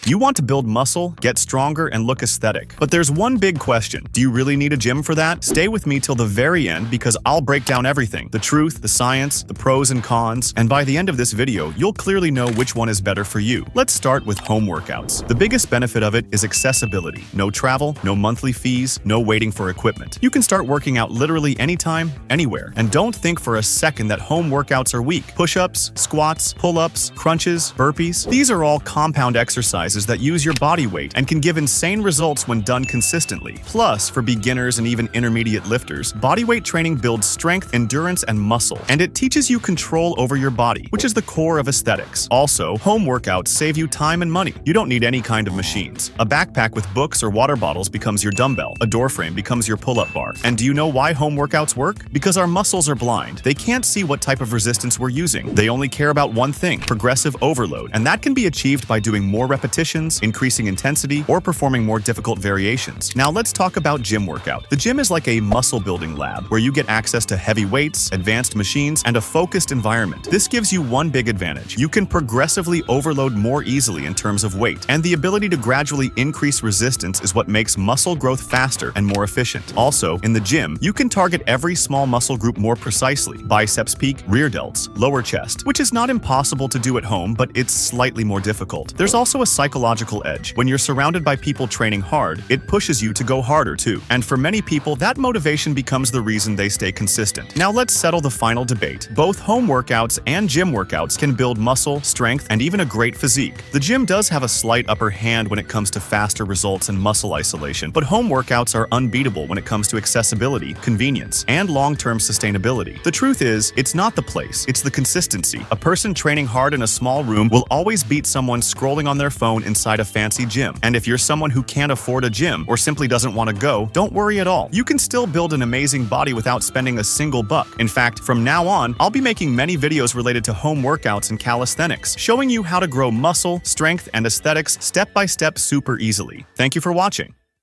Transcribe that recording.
You want to build muscle, get stronger, and look aesthetic. But there's one big question. Do you really need a gym for that? Stay with me till the very end because I'll break down everything. The truth, the science, the pros and cons, and by the end of this video, you'll clearly know which one is better for you. Let's start with home workouts. The biggest benefit of it is accessibility. No travel, no monthly fees, no waiting for equipment. You can start working out literally anytime, anywhere. And don't think for a second that home workouts are weak. Push-ups, squats, pull-ups, crunches, burpees. These are all compound exercises that use your body weight and can give insane results when done consistently. Plus, for beginners and even intermediate lifters, bodyweight training builds strength, endurance, and muscle, and it teaches you control over your body, which is the core of aesthetics. Also, home workouts save you time and money. You don't need any kind of machines. A backpack with books or water bottles becomes your dumbbell. A door frame becomes your pull-up bar. And do you know why home workouts work? Because our muscles are blind. They can't see what type of resistance we're using. They only care about one thing, progressive overload, and that can be achieved by doing more repetitions, increasing intensity, or performing more difficult variations. Now let's talk about gym workout. The gym is like a muscle building lab where you get access to heavy weights, advanced machines, and a focused environment. This gives you one big advantage. You can progressively overload more easily in terms of weight, and the ability to gradually increase resistance is what makes muscle growth faster and more efficient. Also, in the gym, you can target every small muscle group more precisely. Biceps peak, rear delts, lower chest, which is not impossible to do at home, but it's slightly more difficult. There's also a psychological edge. When you're surrounded by people training hard, it pushes you to go harder too. And for many people, that motivation becomes the reason they stay consistent. Now let's settle the final debate. Both home workouts and gym workouts can build muscle, strength, and even a great physique. The gym does have a slight upper hand when it comes to faster results and muscle isolation, but home workouts are unbeatable when it comes to accessibility, convenience, and long-term sustainability. The truth is, it's not the place, it's the consistency. A person training hard in a small room will always beat someone scrolling on their phone inside a fancy gym. And if you're someone who can't afford a gym or simply doesn't want to go, don't worry at all. You can still build an amazing body without spending a single buck. In fact, from now on, I'll be making many videos related to home workouts and calisthenics, showing you how to grow muscle, strength, and aesthetics step by step super easily. Thank you for watching.